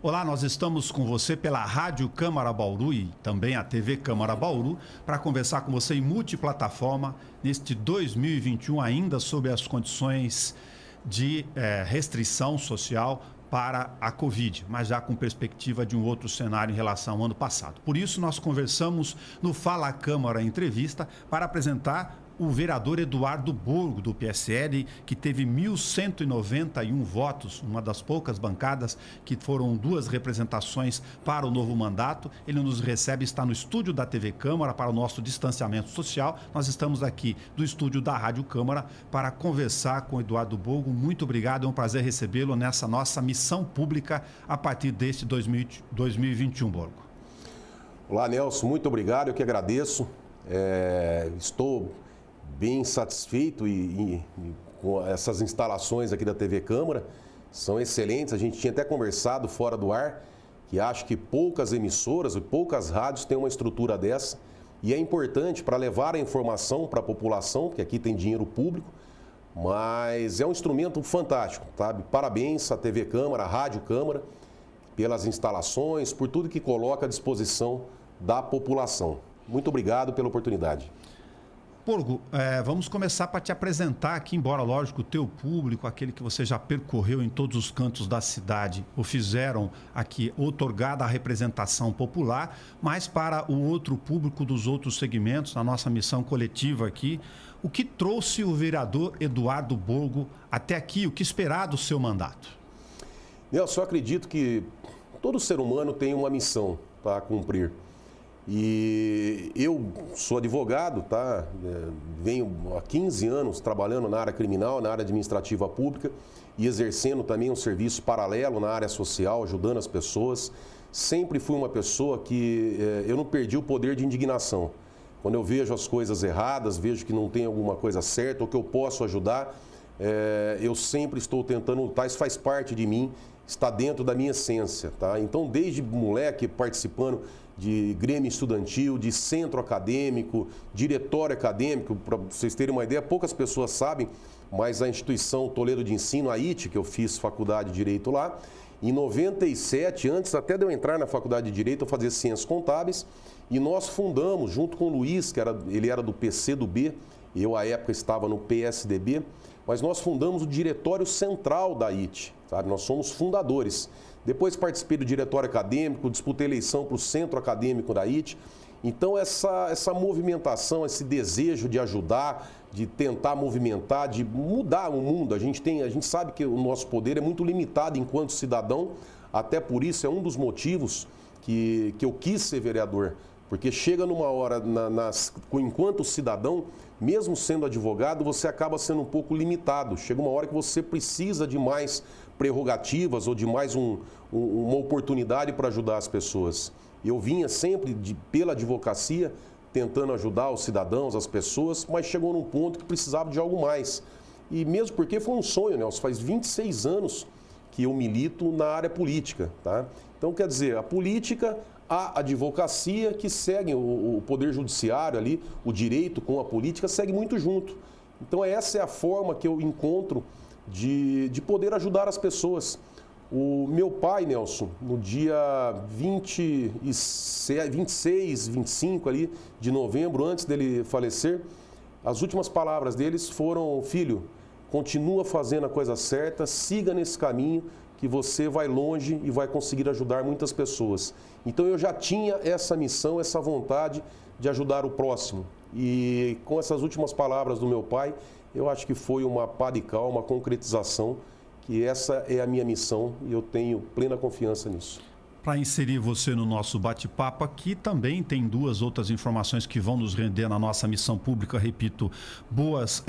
Olá, nós estamos com você pela Rádio Câmara Bauru e também a TV Câmara Bauru para conversar com você em multiplataforma neste 2021 ainda sob as condições de restrição social para a Covid, mas já com perspectiva de um outro cenário em relação ao ano passado. Por isso, nós conversamos no Fala Câmara Entrevista para apresentar o vereador Eduardo Borgo, do PSL, que teve 1.191 votos, uma das poucas bancadas que foram duas representações para o novo mandato. Ele nos recebe, está no estúdio da TV Câmara para o nosso distanciamento social. Nós estamos aqui do estúdio da Rádio Câmara para conversar com o Eduardo Borgo. Muito obrigado, é um prazer recebê-lo nessa nossa missão pública a partir deste 2021, Borgo. Olá, Nelson, muito obrigado, eu que agradeço. Estou bem satisfeito com essas instalações aqui da TV Câmara, são excelentes. A gente tinha até conversado fora do ar, que acho que poucas emissoras e poucas rádios têm uma estrutura dessa, e é importante para levar a informação para a população, porque aqui tem dinheiro público, mas é um instrumento fantástico, sabe? Parabéns à TV Câmara, à Rádio Câmara, pelas instalações, por tudo que coloca à disposição da população. Muito obrigado pela oportunidade. Borgo, vamos começar para te apresentar aqui, embora, lógico, o teu público, aquele que você já percorreu em todos os cantos da cidade, o fizeram aqui, outorgada a representação popular, mas para o outro público dos outros segmentos, na nossa missão coletiva aqui, o que trouxe o vereador Eduardo Borgo até aqui, o que esperar do seu mandato? Eu só acredito que todo ser humano tem uma missão para cumprir. E eu sou advogado, tá? Venho há 15 anos trabalhando na área criminal, na área administrativa pública e exercendo também um serviço paralelo na área social, ajudando as pessoas. Sempre fui uma pessoa que eu não perdi o poder de indignação. Quando eu vejo as coisas erradas, vejo que não tem alguma coisa certa ou que eu posso ajudar, eu sempre estou tentando lutar. Isso faz parte de mim, está dentro da minha essência, tá? Então, desde moleque participando de grêmio estudantil, de centro acadêmico, diretório acadêmico, para vocês terem uma ideia, poucas pessoas sabem, mas a instituição Toledo de Ensino, a IT, que eu fiz faculdade de Direito lá, em 97, antes até de eu entrar na faculdade de Direito, eu fazia Ciências Contábeis, e nós fundamos, junto com o Luiz, ele era do PCdoB, eu à época estava no PSDB, mas nós fundamos o Diretório Central da IT, sabe? Nós somos fundadores. Depois participei do diretório acadêmico, disputei eleição para o centro acadêmico da IT. Então essa movimentação, esse desejo de ajudar, de tentar movimentar, de mudar o mundo. A gente sabe que o nosso poder é muito limitado enquanto cidadão, até por isso é um dos motivos que eu quis ser vereador. Porque chega numa hora, enquanto cidadão, mesmo sendo advogado, você acaba sendo um pouco limitado. Chega uma hora que você precisa de mais prerrogativas ou de mais uma oportunidade para ajudar as pessoas. Eu vinha sempre pela advocacia, tentando ajudar os cidadãos, as pessoas, mas chegou num ponto que precisava de algo mais. E mesmo porque foi um sonho, Nelson, faz 26 anos que eu milito na área política, tá? Então, quer dizer, a política, a advocacia que segue o poder judiciário ali, o direito com a política, segue muito junto. Então, essa é a forma que eu encontro de poder ajudar as pessoas. O meu pai, Nelson, no dia 26, 25 ali de novembro, antes dele falecer, as últimas palavras deles foram: filho, continua fazendo a coisa certa, siga nesse caminho que você vai longe e vai conseguir ajudar muitas pessoas. Então eu já tinha essa missão, essa vontade de ajudar o próximo. E com essas últimas palavras do meu pai, eu acho que foi uma pá de cal, uma concretização, que essa é a minha missão e eu tenho plena confiança nisso. Para inserir você no nosso bate-papo aqui, também tem duas outras informações que vão nos render na nossa missão pública, repito, bons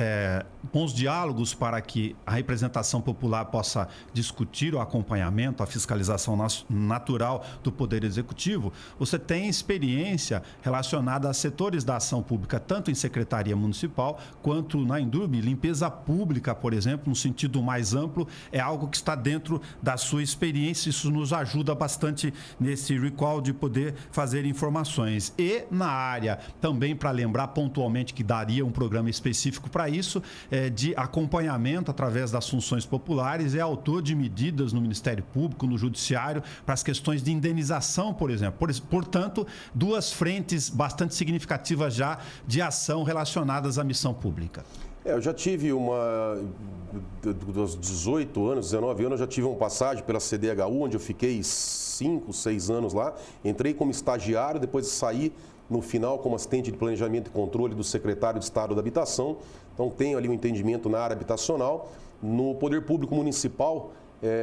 diálogos para que a representação popular possa discutir o acompanhamento, a fiscalização natural do Poder Executivo. Você tem experiência relacionada a setores da ação pública, tanto em Secretaria Municipal quanto na Indurb. Limpeza pública, por exemplo, no sentido mais amplo, é algo que está dentro da sua experiência, isso nos ajuda bastante importante nesse recall de poder fazer informações. E na área, também para lembrar pontualmente que daria um programa específico para isso, de acompanhamento através das funções populares, é autor de medidas no Ministério Público, no Judiciário, para as questões de indenização, por exemplo. Portanto, duas frentes bastante significativas já de ação relacionadas à missão pública. Eu já tive dos 18 anos, 19 anos, eu já tive uma passagem pela CDHU, onde eu fiquei 5, 6 anos lá. Entrei como estagiário, depois saí no final como assistente de planejamento e controle do secretário de Estado da Habitação. Então tenho ali um entendimento na área habitacional. No Poder Público Municipal,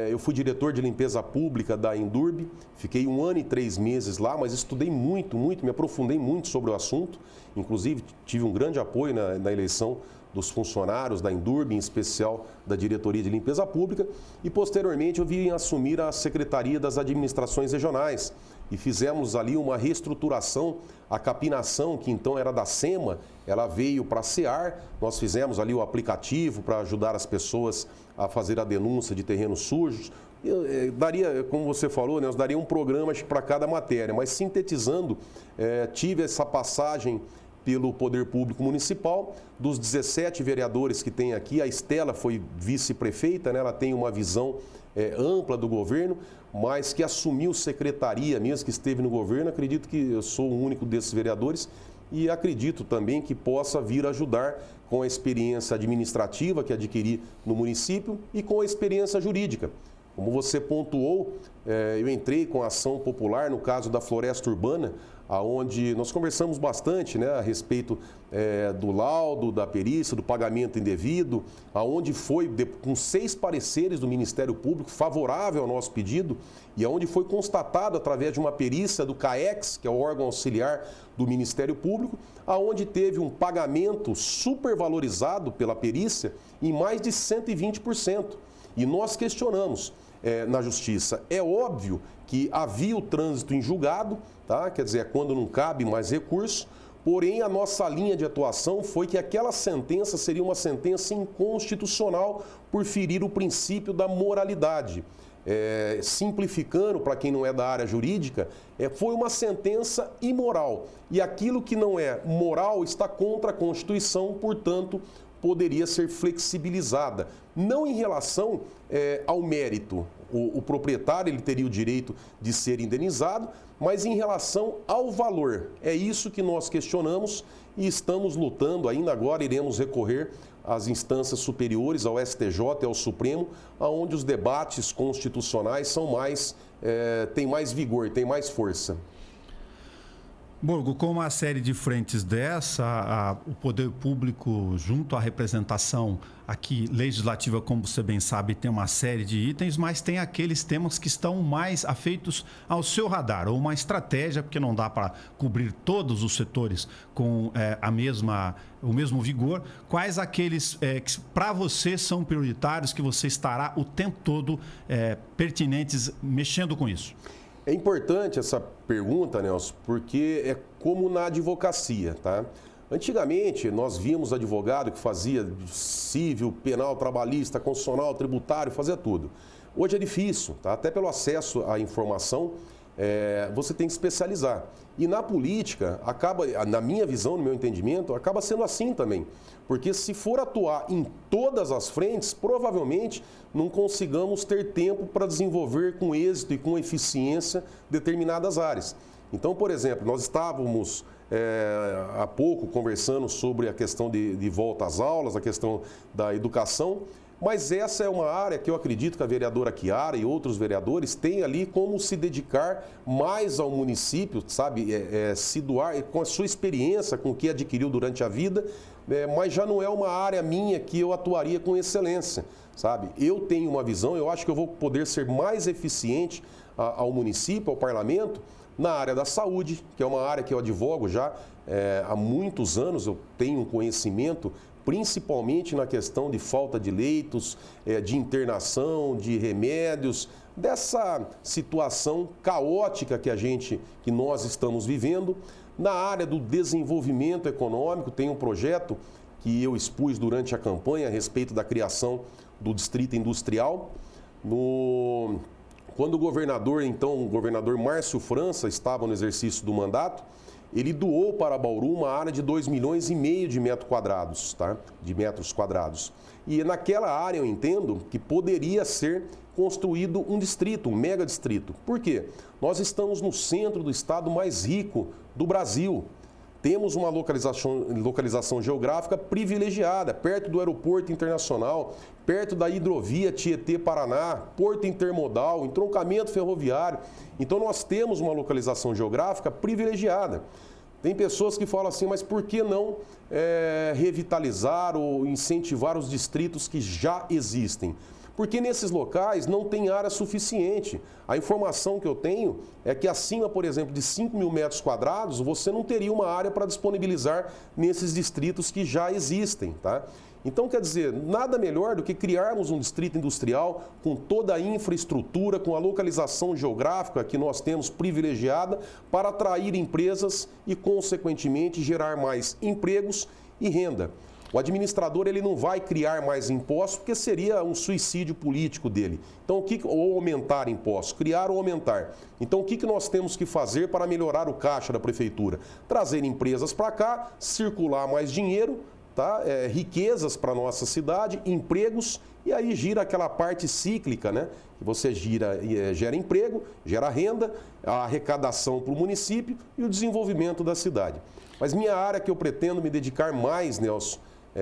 eu fui diretor de limpeza pública da Indurb, fiquei 1 ano e 3 meses lá, mas estudei muito, me aprofundei muito sobre o assunto. Inclusive, tive um grande apoio na eleição dos funcionários da Indurb, em especial da Diretoria de Limpeza Pública. E, posteriormente, eu vim assumir a Secretaria das Administrações Regionais. E fizemos ali uma reestruturação, a capinação, que então era da SEMA, ela veio para a SEAR. Nós fizemos ali o aplicativo para ajudar as pessoas a fazer a denúncia de terrenos sujos. Daria, como você falou, né, eu daria um programa para cada matéria, mas sintetizando, tive essa passagem pelo Poder Público Municipal. Dos 17 vereadores que tem aqui, a Estela foi vice-prefeita, né? Ela tem uma visão ampla do governo, mas que assumiu secretaria mesmo, que esteve no governo. Acredito que eu sou o único desses vereadores e acredito também que possa vir ajudar com a experiência administrativa que adquiri no município e com a experiência jurídica. Como você pontuou, eu entrei com a ação popular no caso da floresta urbana, onde nós conversamos bastante, né, a respeito do laudo, da perícia, do pagamento indevido, aonde foi com 6 pareceres do Ministério Público favorável ao nosso pedido e aonde foi constatado através de uma perícia do CAEX, que é o órgão auxiliar do Ministério Público, aonde teve um pagamento supervalorizado pela perícia em mais de 120%. E nós questionamos na Justiça. É óbvio que havia o trânsito em julgado, tá? Quer dizer, quando não cabe mais recurso, porém a nossa linha de atuação foi que aquela sentença seria uma sentença inconstitucional por ferir o princípio da moralidade. Simplificando, para quem não é da área jurídica, foi uma sentença imoral. E aquilo que não é moral está contra a Constituição, portanto, poderia ser flexibilizada. Não em relação ao mérito. O proprietário ele teria o direito de ser indenizado, mas em relação ao valor. É isso que nós questionamos e estamos lutando. Ainda agora iremos recorrer às instâncias superiores, ao STJ e ao Supremo, onde os debates constitucionais são têm mais vigor, têm mais força. Borgo, com uma série de frentes dessa, o poder público, junto à representação aqui legislativa, como você bem sabe, tem uma série de itens, mas tem aqueles temas que estão mais afeitos ao seu radar, ou uma estratégia, porque não dá para cobrir todos os setores com o mesmo vigor. Quais aqueles que para você são prioritários, que você estará o tempo todo pertinentes mexendo com isso? É importante essa pergunta, Nelson, porque é como na advocacia, tá? Antigamente, nós víamos advogado que fazia civil, penal, trabalhista, constitucional, tributário, fazia tudo. Hoje é difícil, tá? Até pelo acesso à informação, você tem que especializar. E na política, na minha visão, no meu entendimento, acaba sendo assim também. Porque se for atuar em todas as frentes, provavelmente não consigamos ter tempo para desenvolver com êxito e com eficiência determinadas áreas. Então, por exemplo, nós estávamos há pouco conversando sobre a questão de volta às aulas, a questão da educação, mas essa é uma área que eu acredito que a vereadora Chiara e outros vereadores têm ali como se dedicar mais ao município, sabe, se doar com a sua experiência, com o que adquiriu durante a vida, mas já não é uma área minha que eu atuaria com excelência, sabe? Eu tenho uma visão, eu acho que eu vou poder ser mais eficiente ao município, ao parlamento, na área da saúde, que é uma área que eu advogo já há muitos anos, eu tenho um conhecimento principalmente na questão de falta de leitos, de internação, de remédios, dessa situação caótica que nós estamos vivendo. Na área do desenvolvimento econômico, tem um projeto que eu expus durante a campanha a respeito da criação do Distrito Industrial. Quando o governador Márcio França estava no exercício do mandato, ele doou para Bauru uma área de 2,5 milhões de metros quadrados, tá? De metros quadrados. E naquela área eu entendo que poderia ser construído um distrito, um mega distrito. Por quê? Nós estamos no centro do estado mais rico do Brasil. Temos uma localização geográfica privilegiada, perto do aeroporto internacional, perto da hidrovia Tietê-Paraná, porto intermodal, entroncamento ferroviário. Então nós temos uma localização geográfica privilegiada. Tem pessoas que falam assim, mas por que não revitalizar ou incentivar os distritos que já existem? Porque nesses locais não tem área suficiente. A informação que eu tenho é que acima, por exemplo, de 5 mil metros quadrados, você não teria uma área para disponibilizar nesses distritos que já existem, tá? Então, quer dizer, nada melhor do que criarmos um distrito industrial com toda a infraestrutura, com a localização geográfica que nós temos privilegiada para atrair empresas e, consequentemente, gerar mais empregos e renda. O administrador ele não vai criar mais impostos porque seria um suicídio político dele. Então, ou aumentar impostos, criar ou aumentar. Então, o que nós temos que fazer para melhorar o caixa da prefeitura? Trazer empresas para cá, circular mais dinheiro, tá? Riquezas para a nossa cidade, empregos, e aí gira aquela parte cíclica, né? Você gera emprego, gera renda, a arrecadação para o município e o desenvolvimento da cidade. Mas minha área que eu pretendo me dedicar mais, Nelson,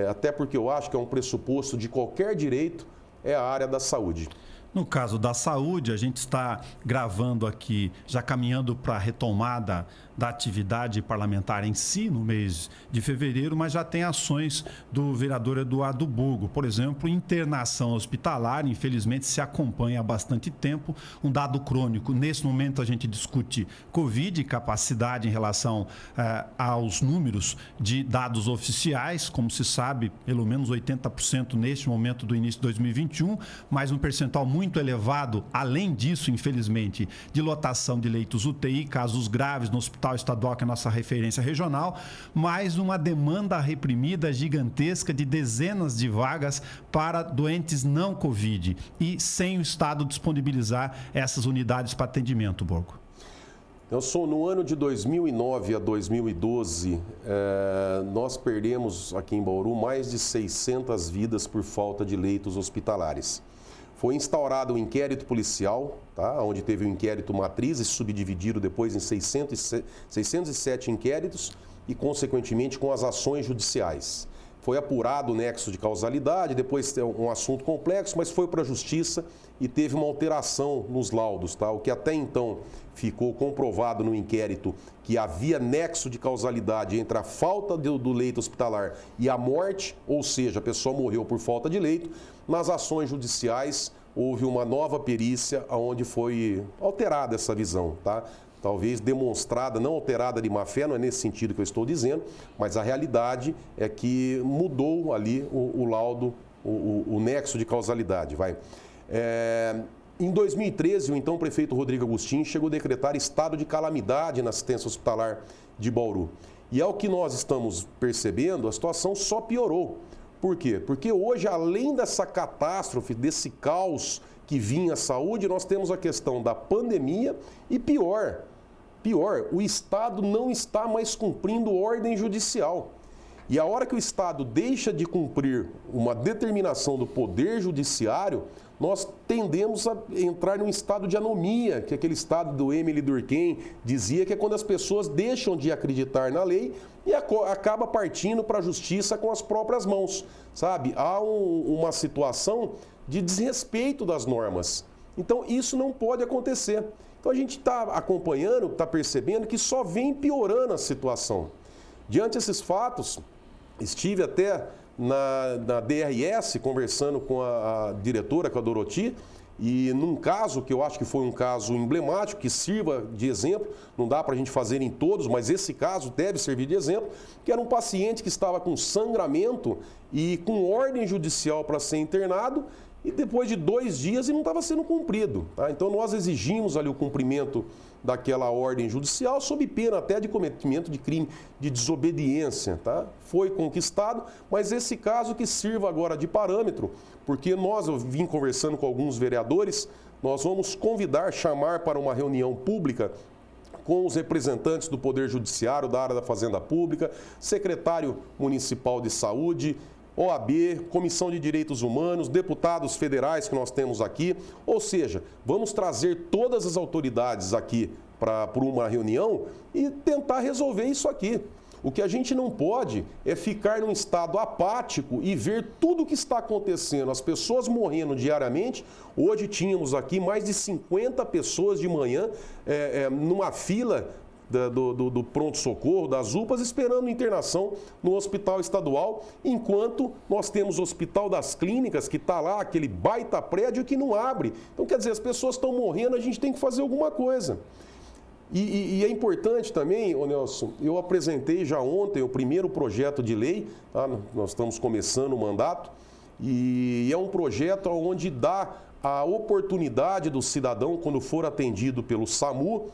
até porque eu acho que é um pressuposto de qualquer direito, é a área da saúde. No caso da saúde, a gente está gravando aqui, já caminhando para a retomada da atividade parlamentar em si, no mês de fevereiro, mas já tem ações do vereador Eduardo Burgo. Por exemplo, internação hospitalar, infelizmente se acompanha há bastante tempo. Um dado crônico, nesse momento a gente discute Covid, capacidade em relação aos números de dados oficiais, como se sabe, pelo menos 80% neste momento do início de 2021, mas um percentual muito elevado, além disso, infelizmente, de lotação de leitos UTI, casos graves no Hospital Estadual, que é a nossa referência regional, mais uma demanda reprimida gigantesca de dezenas de vagas para doentes não Covid e sem o Estado disponibilizar essas unidades para atendimento, Burgo. No ano de 2009 a 2012, nós perdemos aqui em Bauru mais de 600 vidas por falta de leitos hospitalares. Foi instaurado um inquérito policial, tá? Onde teve um inquérito matriz e subdividido depois em 607 inquéritos e, consequentemente, com as ações judiciais. Foi apurado o nexo de causalidade, depois é um assunto complexo, mas foi para a justiça e teve uma alteração nos laudos, tá? O que até então ficou comprovado no inquérito que havia nexo de causalidade entre a falta do leito hospitalar e a morte, ou seja, a pessoa morreu por falta de leito. Nas ações judiciais houve uma nova perícia onde foi alterada essa visão, tá? Talvez demonstrada, não alterada de má fé, não é nesse sentido que eu estou dizendo, mas a realidade é que mudou ali o laudo, o nexo de causalidade, vai. Em 2013, o então prefeito Rodrigo Agostinho chegou a decretar estado de calamidade na assistência hospitalar de Bauru. E ao que nós estamos percebendo, a situação só piorou. Por quê? Porque hoje, além dessa catástrofe, desse caos que vinha à saúde, nós temos a questão da pandemia e pior, o Estado não está mais cumprindo ordem judicial. E a hora que o Estado deixa de cumprir uma determinação do Poder Judiciário, nós tendemos a entrar num estado de anomia, que é aquele estado do Emily Durkheim dizia, que é quando as pessoas deixam de acreditar na lei e acaba partindo para a justiça com as próprias mãos, sabe? Há uma situação de desrespeito das normas. Então, isso não pode acontecer. Então, a gente está acompanhando, está percebendo que só vem piorando a situação. Diante desses fatos, estive até na DRS, conversando com a diretora, com a Doroti, e num caso que eu acho que foi um caso emblemático, que sirva de exemplo, não dá para a gente fazer em todos, mas esse caso deve servir de exemplo, que era um paciente que estava com sangramento e com ordem judicial para ser internado, e depois de 2 dias ele não estava sendo cumprido. Tá? Então nós exigimos ali o cumprimento daquela ordem judicial sob pena até de cometimento de crime de desobediência. Tá? Foi conquistado, mas esse caso que sirva agora de parâmetro, porque eu vim conversando com alguns vereadores, nós vamos chamar para uma reunião pública com os representantes do Poder Judiciário, da área da Fazenda Pública, secretário municipal de saúde, OAB, Comissão de Direitos Humanos, deputados federais que nós temos aqui. Ou seja, vamos trazer todas as autoridades aqui por uma reunião e tentar resolver isso aqui. O que a gente não pode é ficar num estado apático e ver tudo o que está acontecendo, as pessoas morrendo diariamente. Hoje tínhamos aqui mais de 50 pessoas de manhã numa fila do pronto-socorro, das UPAs, esperando internação no hospital estadual, enquanto nós temos o Hospital das Clínicas, que está lá, aquele baita prédio que não abre. Então, quer dizer, as pessoas estão morrendo, a gente tem que fazer alguma coisa. E é importante também, ô Nelson, eu apresentei já ontem o primeiro projeto de lei, tá? Nós estamos começando o mandato, e é um projeto onde dá a oportunidade do cidadão, quando for atendido pelo SAMU,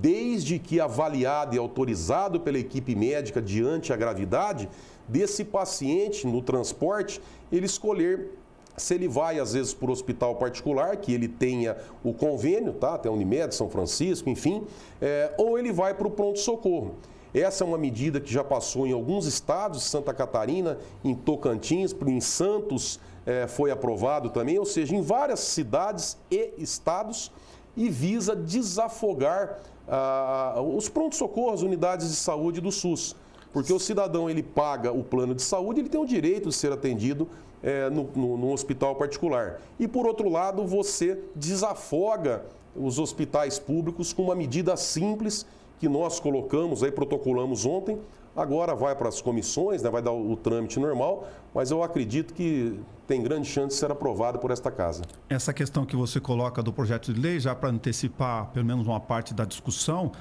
desde que avaliado e autorizado pela equipe médica diante a gravidade desse paciente no transporte, ele escolher se ele vai, às vezes, para o hospital particular, que ele tenha o convênio, tá? Até a Unimed, São Francisco, enfim, ou ele vai para o pronto-socorro. Essa é uma medida que já passou em alguns estados, Santa Catarina, em Tocantins, em Santos foi aprovado também, ou seja, em várias cidades e estados, e visa desafogar os pronto-socorros, unidades de saúde do SUS. Porque o cidadão, ele paga o plano de saúde, ele tem o direito de ser atendido no hospital particular. E, por outro lado, você desafoga os hospitais públicos com uma medida simples que nós colocamos, protocolamos ontem. Agora vai para as comissões, vai dar o trâmite normal, mas eu acredito que tem grande chance de ser aprovado por esta casa. Essa questão que você coloca do projeto de lei, já para antecipar pelo menos uma parte da discussão,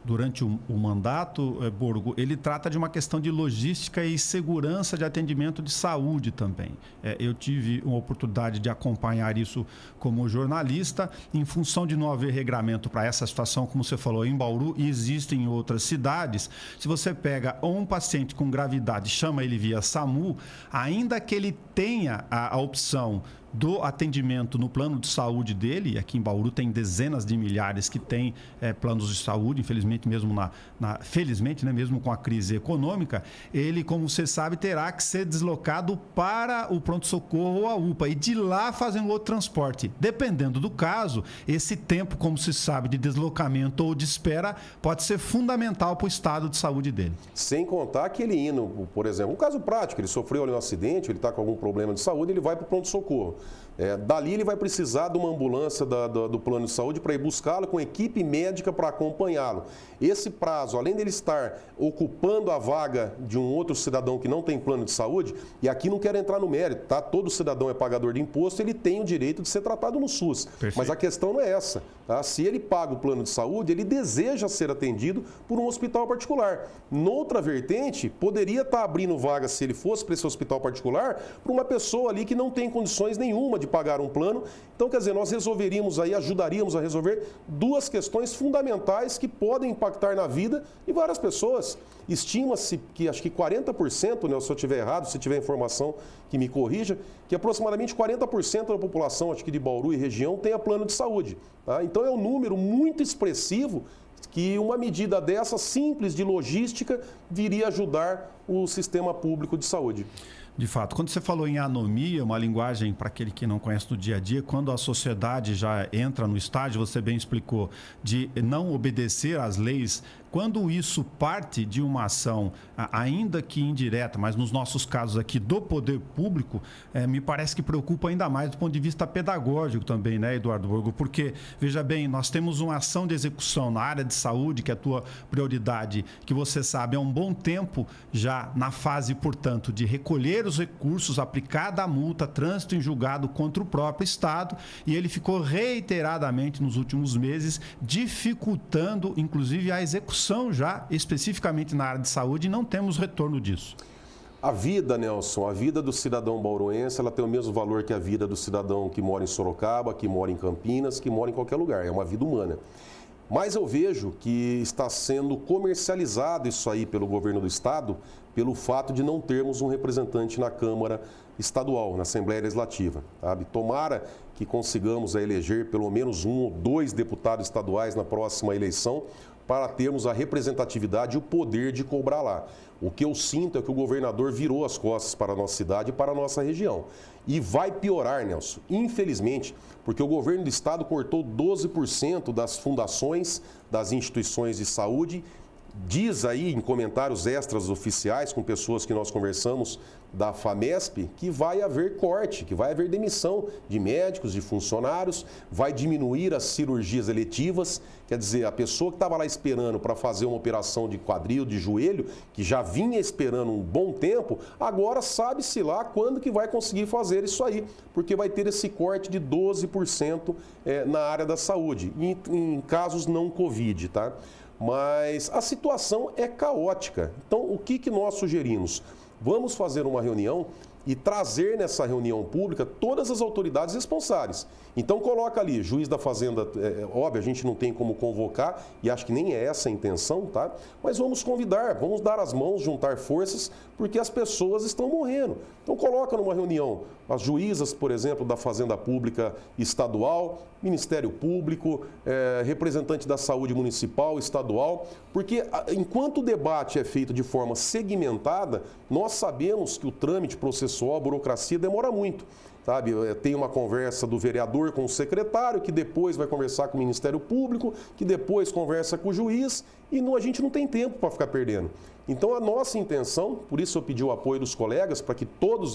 durante o mandato, Borgo, ele trata de uma questão de logística e segurança de atendimento de saúde também. Eu tive uma oportunidade de acompanhar isso como jornalista. Em função de não haver regramento para essa situação, como você falou, em Bauru e existem em outras cidades, se você pega um paciente com gravidade, chama ele via SAMU, ainda que ele tenha a opção do atendimento no plano de saúde dele, aqui em Bauru tem dezenas de milhares que têm planos de saúde, infelizmente mesmo felizmente, né, mesmo com a crise econômica, ele, como você sabe, terá que ser deslocado para o pronto-socorro ou a UPA e de lá fazendo outro transporte. Dependendo do caso, esse tempo, como se sabe, de deslocamento ou de espera pode ser fundamental para o estado de saúde dele. Sem contar que ele indo, por exemplo, um caso prático, ele sofreu ali um acidente, ele está com algum problema de saúde, ele vai para o pronto-socorro. Dali ele vai precisar de uma ambulância do plano de saúde para ir buscá-lo com equipe médica para acompanhá-lo. Esse prazo, além dele estar ocupando a vaga de um outro cidadão que não tem plano de saúde, e aqui não quero entrar no mérito, tá? Todo cidadão é pagador de imposto, ele tem o direito de ser tratado no SUS. Perfeito. Mas a questão não é essa. Tá? Se ele paga o plano de saúde, ele deseja ser atendido por um hospital particular. Noutra vertente, poderia estar abrindo vaga, se ele fosse para esse hospital particular, para uma pessoa ali que não tem condições nenhuma de pagar um plano. Então, quer dizer, nós ajudaríamos a resolver duas questões fundamentais que podem impactar na vida de várias pessoas. Estima-se que acho que 40%, né, se eu estiver errado, se tiver informação que me corrija, que aproximadamente 40% da população, acho que de Bauru e região, tenha plano de saúde. Tá? Então é um número muito expressivo que uma medida dessa, simples de logística, viria ajudar o sistema público de saúde. De fato, quando você falou em anomia, uma linguagem para aquele que não conhece do dia a dia, quando a sociedade já entra no estágio, você bem explicou, de não obedecer às leis, quando isso parte de uma ação, ainda que indireta, mas nos nossos casos aqui do poder público, me parece que preocupa ainda mais do ponto de vista pedagógico também, né, Eduardo Borgo? Porque, veja bem, nós temos uma ação de execução na área de saúde, que é a tua prioridade, que você sabe, há um bom tempo já na fase, portanto, de recolher os recursos, aplicada a multa, trânsito em julgado contra o próprio Estado, e ele ficou reiteradamente nos últimos meses dificultando, inclusive, a execução já especificamente na área de saúde, e não temos retorno disso. A vida, Nelson, a vida do cidadão bauruense, ela tem o mesmo valor que a vida do cidadão que mora em Sorocaba, que mora em Campinas, que mora em qualquer lugar. É uma vida humana. Mas eu vejo que está sendo comercializado isso aí pelo governo do estado, pelo fato de não termos um representante na Câmara Estadual, na Assembleia Legislativa. Sabe? Tomara que consigamos eleger pelo menos 1 ou 2 deputados estaduais na próxima eleição, para termos a representatividade e o poder de cobrar lá. O que eu sinto é que o governador virou as costas para a nossa cidade e para a nossa região. E vai piorar, Nelson, infelizmente, porque o governo do estado cortou 12% das fundações das instituições de saúde. Diz aí em comentários extras oficiais com pessoas que nós conversamos da FAMESP que vai haver corte, que vai haver demissão de médicos, de funcionários, vai diminuir as cirurgias eletivas. Quer dizer, a pessoa que estava lá esperando para fazer uma operação de quadril, de joelho, que já vinha esperando um bom tempo, agora sabe-se lá quando que vai conseguir fazer isso aí, porque vai ter esse corte de 12% na área da saúde, em casos não Covid, tá? Mas a situação é caótica. Então, o que nós sugerimos? Vamos fazer uma reunião e trazer nessa reunião pública todas as autoridades responsáveis. Então, coloca ali, juiz da Fazenda, óbvio, a gente não tem como convocar, e acho que nem é essa a intenção, tá? Mas vamos convidar, vamos dar as mãos, juntar forças, porque as pessoas estão morrendo. Então, coloca numa reunião as juízas, por exemplo, da Fazenda Pública Estadual, Ministério Público, representante da Saúde Municipal, Estadual, porque enquanto o debate é feito de forma segmentada, nós sabemos que o trâmite processual, a burocracia demora muito. Sabe, tem uma conversa do vereador com o secretário, que depois vai conversar com o Ministério Público, que depois conversa com o juiz, e a gente não tem tempo para ficar perdendo. Então, a nossa intenção, por isso eu pedi o apoio dos colegas, para que todos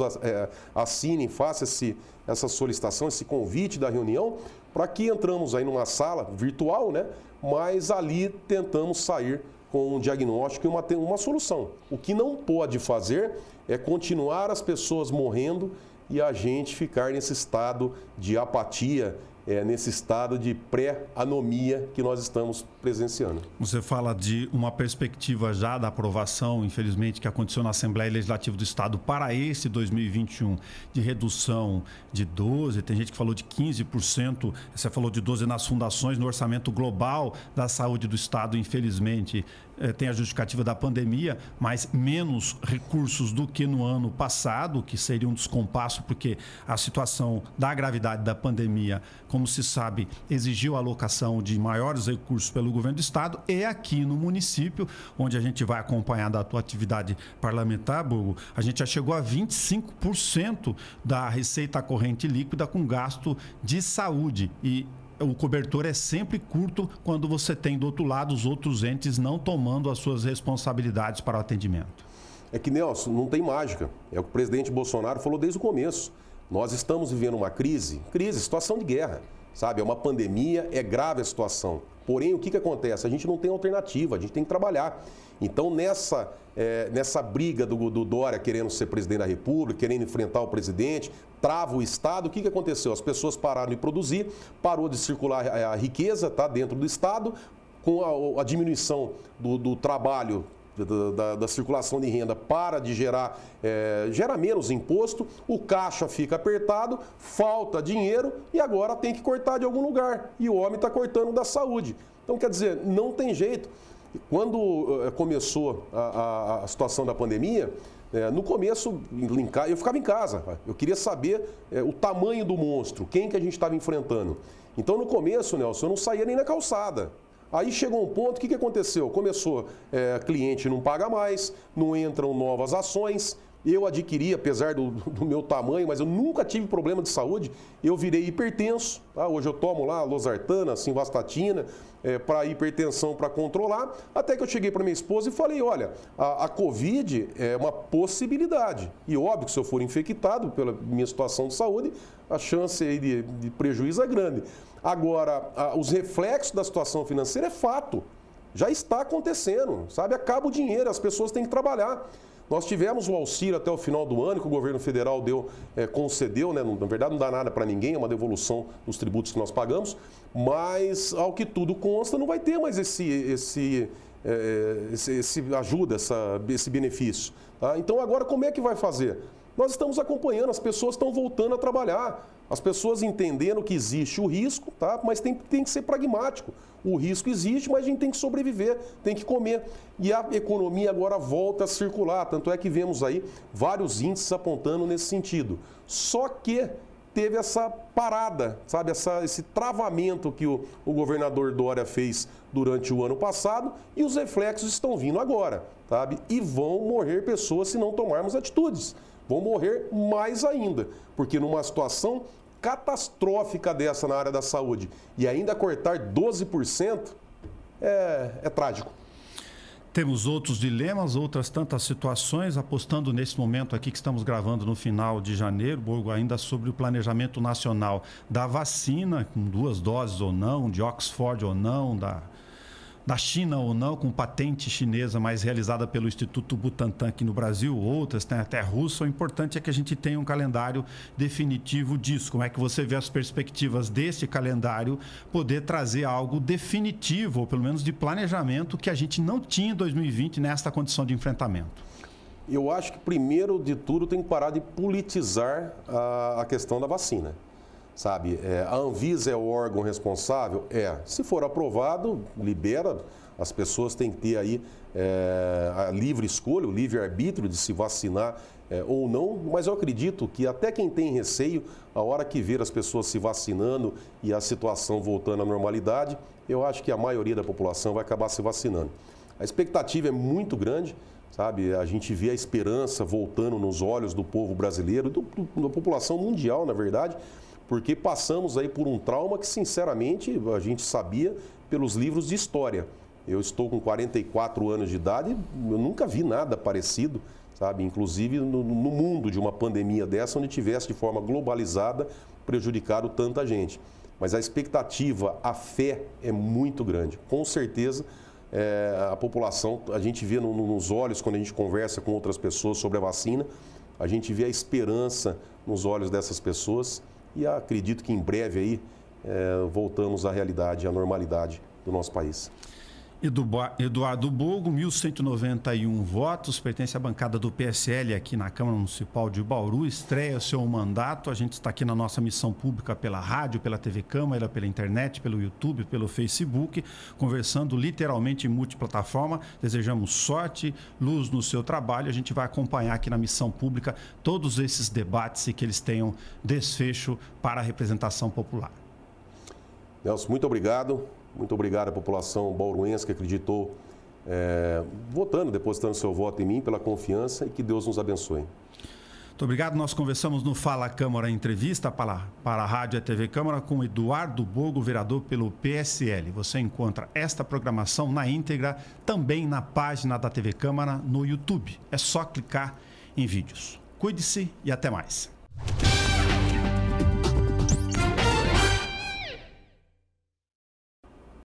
assinem, façam essa solicitação, esse convite da reunião, para que entramos aí numa sala virtual, né? Mas ali tentamos sair com um diagnóstico e uma solução. O que não pode fazer é continuar as pessoas morrendo e a gente ficar nesse estado de apatia, nesse estado de pré-anomia que nós estamos presenciando. Você fala de uma perspectiva já da aprovação, infelizmente, que aconteceu na Assembleia Legislativa do Estado para esse 2021, de redução de 12%, tem gente que falou de 15%, você falou de 12% nas fundações, no orçamento global da saúde do Estado, infelizmente, tem a justificativa da pandemia, mas menos recursos do que no ano passado, que seria um descompasso, porque a situação da gravidade da pandemia, como se sabe, exigiu a alocação de maiores recursos pelo governo do estado, e aqui no município, onde a gente vai acompanhar da tua atividade parlamentar, Burgo, a gente já chegou a 25% da receita corrente líquida com gasto de saúde, e o cobertor é sempre curto quando você tem do outro lado os outros entes não tomando as suas responsabilidades para o atendimento. É que, Nelson, não tem mágica. É o que o presidente Bolsonaro falou desde o começo. Nós estamos vivendo uma crise, situação de guerra, sabe? É uma pandemia, é grave a situação. Porém, o que acontece? A gente não tem alternativa, a gente tem que trabalhar. Então, nessa briga do Dória querendo ser presidente da República, querendo enfrentar o presidente, trava o Estado, o que aconteceu? As pessoas pararam de produzir, parou de circular a riqueza, tá, dentro do Estado, com a diminuição do trabalho, da circulação de renda, para de gera menos imposto, o caixa fica apertado, falta dinheiro e agora tem que cortar de algum lugar. E o homem está cortando da saúde. Então, quer dizer, não tem jeito. Quando começou a situação da pandemia, no começo eu ficava em casa, eu queria saber o tamanho do monstro, quem que a gente estava enfrentando. Então, no começo, Nelson, eu não saía nem na calçada. Aí chegou um ponto, o que aconteceu? Começou, cliente não paga mais, não entram novas ações. Eu adquiri, apesar do meu tamanho, mas eu nunca tive problema de saúde, eu virei hipertenso. Tá? Hoje eu tomo lá losartana, simvastatina, para hipertensão, para controlar. Até que eu cheguei para minha esposa e falei, olha, a Covid é uma possibilidade. E óbvio que se eu for infectado pela minha situação de saúde, a chance aí de prejuízo é grande. Agora, os reflexos da situação financeira é fato. Já está acontecendo, sabe? Acaba o dinheiro, as pessoas têm que trabalhar. Nós tivemos o auxílio até o final do ano, que o governo federal concedeu, né? Na verdade não dá nada para ninguém, é uma devolução dos tributos que nós pagamos, mas ao que tudo consta não vai ter mais esse ajuda, esse benefício. Tá? Então agora como é que vai fazer? Nós estamos acompanhando, as pessoas estão voltando a trabalhar, as pessoas entendendo que existe o risco, tá? Mas tem que ser pragmático. O risco existe, mas a gente tem que sobreviver, tem que comer. E a economia agora volta a circular, tanto é que vemos aí vários índices apontando nesse sentido. Só que teve essa parada, sabe, esse travamento que o governador Dória fez durante o ano passado e os reflexos estão vindo agora, sabe? E vão morrer pessoas se não tomarmos atitudes. Vão morrer mais ainda, porque numa situação catastrófica dessa na área da saúde e ainda cortar 12% é trágico. Temos outros dilemas, outras tantas situações, apostando nesse momento aqui que estamos gravando no final de janeiro, Borgo, ainda sobre o planejamento nacional da vacina, com 2 doses ou não, de Oxford ou não, da China ou não, com patente chinesa, mas realizada pelo Instituto Butantan aqui no Brasil, outras, tem até russa. O importante é que a gente tenha um calendário definitivo disso. Como é que você vê as perspectivas desse calendário poder trazer algo definitivo, ou pelo menos de planejamento, que a gente não tinha em 2020 nesta condição de enfrentamento? Eu acho que, primeiro de tudo, tem que parar de politizar a questão da vacina. Sabe, a Anvisa é o órgão responsável? Se for aprovado, libera, as pessoas têm que ter aí a livre escolha, o livre-arbítrio de se vacinar ou não, mas eu acredito que até quem tem receio, a hora que ver as pessoas se vacinando e a situação voltando à normalidade, eu acho que a maioria da população vai acabar se vacinando. A expectativa é muito grande, sabe, a gente vê a esperança voltando nos olhos do povo brasileiro, da população mundial, na verdade, porque passamos aí por um trauma que, sinceramente, a gente sabia pelos livros de história. Eu estou com 44 anos de idade, eu nunca vi nada parecido, sabe? Inclusive no mundo de uma pandemia dessa, onde tivesse de forma globalizada prejudicado tanta gente. Mas a expectativa, a fé é muito grande. Com certeza, a população, a gente vê nos olhos, quando a gente conversa com outras pessoas sobre a vacina, a gente vê a esperança nos olhos dessas pessoas. E acredito que em breve aí voltamos à realidade, à normalidade do nosso país. Eduardo Borgo, 1.191 votos, pertence à bancada do PSL aqui na Câmara Municipal de Bauru, estreia seu mandato. A gente está aqui na nossa missão pública pela rádio, pela TV Câmara, pela internet, pelo YouTube, pelo Facebook, conversando literalmente em multiplataforma. Desejamos sorte, luz no seu trabalho. A gente vai acompanhar aqui na missão pública todos esses debates e que eles tenham desfecho para a representação popular. Nelson, muito obrigado. Muito obrigado à população bauruense que acreditou, depositando seu voto em mim, pela confiança, e que Deus nos abençoe. Muito obrigado. Nós conversamos no Fala Câmara Entrevista para a Rádio e TV Câmara com Eduardo Borgo, vereador pelo PSL. Você encontra esta programação na íntegra também na página da TV Câmara no YouTube. É só clicar em vídeos. Cuide-se e até mais.